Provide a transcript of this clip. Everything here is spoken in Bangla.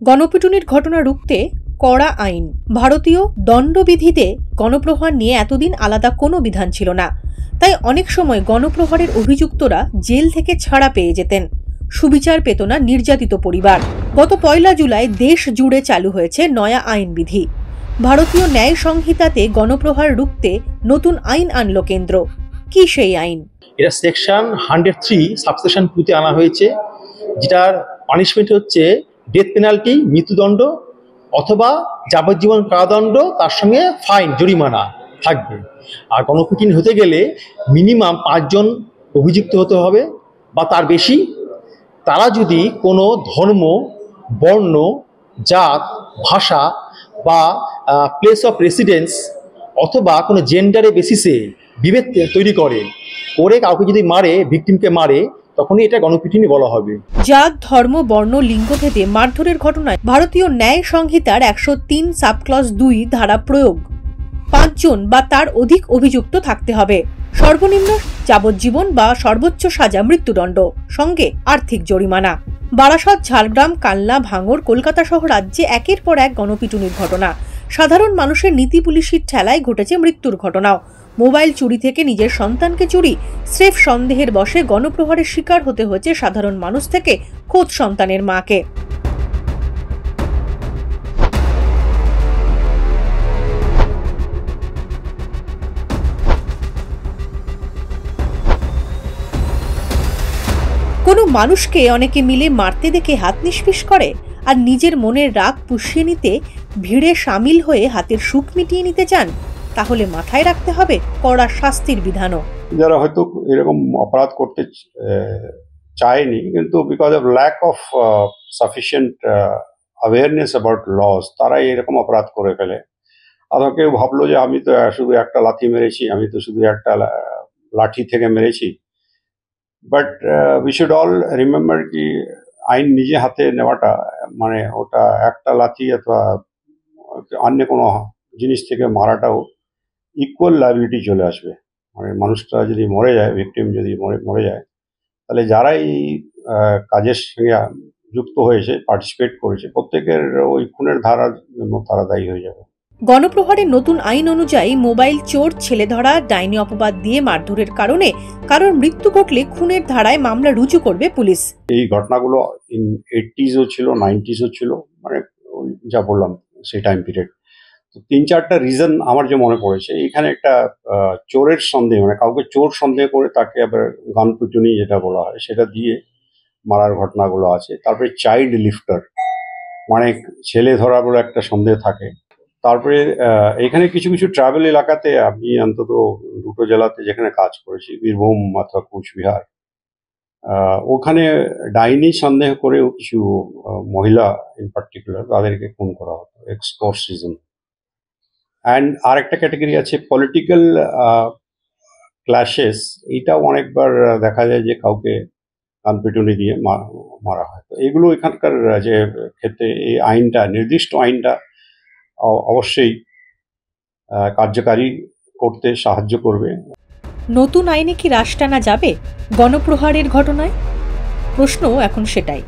গণপিটুনির ঘটনা রুখতে কড়া আইন। ভারতীয় দণ্ডবিধিতে গণপ্রহার নিয়ে এতদিন আলাদা কোনো বিধান ছিল না, তাই অনেক সময় গণপ্রহারের অভিযুক্তরা জেল থেকে ছাড়া পেয়ে যেতেন। সুবিচার পেত না নির্যাতিত পরিবার। গত 1 জুলাই দেশ জুড়ে চালু হয়েছে নয়া আইন বিধি। ভারতীয় ন্যায় সংহিতাতে গণপ্রহার রুখতে নতুন আইন আনলো কেন্দ্র। কি সেই আইন? এটা সেকশন 103 সাবসেকশন 2 তে আনা হয়েছে, যেটার পানিশমেন্ট হচ্ছে ডেথ পেনাল্টি, মৃত্যুদণ্ড অথবা যাবজ্জীবন কারাদণ্ড, তার সঙ্গে ফাইন, জরিমানা থাকবে। আর গণপিটুনি হতে গেলে মিনিমাম 5 জন অভিযুক্ত হতে হবে বা তার বেশি। তারা যদি কোনো ধর্ম, বর্ণ, জাত, ভাষা বা প্লেস অফ রেসিডেন্স অথবা কোনো জেন্ডারে বেসিসে বিভেদ তৈরি করে কাউকে যদি মারে, ভিকটিমকে মারে, তখনই এটা গণপিটুনি বলা হবে। জাত, ধর্ম, বর্ণ, লিঙ্গভেদে মারধরের ঘটনায় ভারতীয় ন্যায় সংহিতার 103 সাবক্লজ 2 ধারা প্রয়োগ। 5 জন বা তার অধিক অভিযুক্ত থাকতে হবে। সর্বনিম্ন যাবজ্জীবন বা সর্বোচ্চ সাজা মৃত্যুদণ্ড, সঙ্গে আর্থিক জরিমানা। বারাসত, ঝাড়গ্রাম, কালনা, ভাঙড়, কলকাতা সহ রাজ্যে একের পর এক গণপিটুনির ঘটনা। সাধারণ মানুষের নীতি পুলিশের ঠেলায় ঘটেছে মৃত্যুর ঘটনাও। মোবাইল চুরি থেকে নিজের সন্তানকে চুরি, স্রেফ সন্দেহের বশে গণপ্রহারের শিকার হতে হয়েছে সাধারণ মানুষ থেকে খোদ সন্তানের মাকে। কোনো মানুষকে অনেকে মিলে মারতে দেখে হাত নিষ্পিস করে, আর নিজের মনের রাগ পুষিয়ে নিতে ভিড়ে সামিল হয়ে হাতের সুখ মিটিয়ে নিতে চান, তাহলে মাথায় রাখতে হবে কড়া শাস্তির বিধানও। যারা হয়তো এরকম অপরাধ করতে চায়নি, কিন্তু because of lack of sufficient awareness about laws, তারাই এরকম অপরাধ করে ফেলে। আবার কেউ ভাবলো যে আমি তো শুধু একটা লাথি মেরেছি, আমি তো শুধু একটা লাঠি থেকে মেরেছি। But we should all remember কি আইন নিজে হাতে নেওয়াটা মানে ওটা একটা লাথি অথবা অন্য কোনো জিনিস থেকে মারাটাও ইকুয়াল লায়াবিলিটি চলে আসবে। মানে মানুষটা যদি মরে যায়, ভিকটিম যদি মরে যায়, তাহলে যারা এই কাজের সঙ্গে যুক্ত হয়েছে, পার্টিসিপেট করেছে, প্রত্যেকের ওই খুনের ধারার জন্য তারা দায়ী হয়ে যাবে। গণপ্রহারের নতুন আইন অনুযায়ী মোবাইল চোর, ছেলে ধরা, ডাইনি অপবাদ দিয়ে মারধরের কারণে কারোর মৃত্যু ঘটলে খুনের ধারায় মামলা রুজু করবে পুলিশ। এই ঘটনাগুলো ইন 80s ছিল, 90s ছিল, মানে যা বললাম সেই টাইম পিরিয়ড। তো 3-4টা রিজন আমার যে মনে পড়েছে। এখানে একটা চোরের সন্দেহ, মানে কাউকে চোর সন্দেহ করে তাকে আবার গণপিটুনি যেটা বলা হয় সেটা দিয়ে মারার ঘটনাগুলো আছে। তারপরে চাইল্ড লিফটার, মানে ছেলে ধরা বলে একটা সন্দেহ থাকে। তারপরে এখানে কিছু কিছু ট্রাভেল এলাকাতে, আমি অন্তত 2টো জেলাতে যেখানে কাজ করেছি, বীরভূম অথবা কুচবিহার, ওখানে ডাইনি সন্দেহ করেও কিছু মহিলা ইন পার্টিকুলার তাদেরকে খুন করা হতো, এক্সটর্সিজম। অ্যান্ড আরেকটা ক্যাটাগরি আছে পলিটিক্যাল ক্ল্যাশেস। এইটাও অনেকবার দেখা যায় যে কাউকে গণপিটুনি দিয়ে মারা হয়। তো এগুলো এখানকার যে ক্ষেত্রে এই আইনটা, নির্দিষ্ট আইনটা অবশ্যই কার্যকারী করতে সাহায্য করবে। নতুন আইনে কি রাশ টানা যাবে গণপ্রহারের ঘটনায়? প্রশ্ন এখন সেটাই।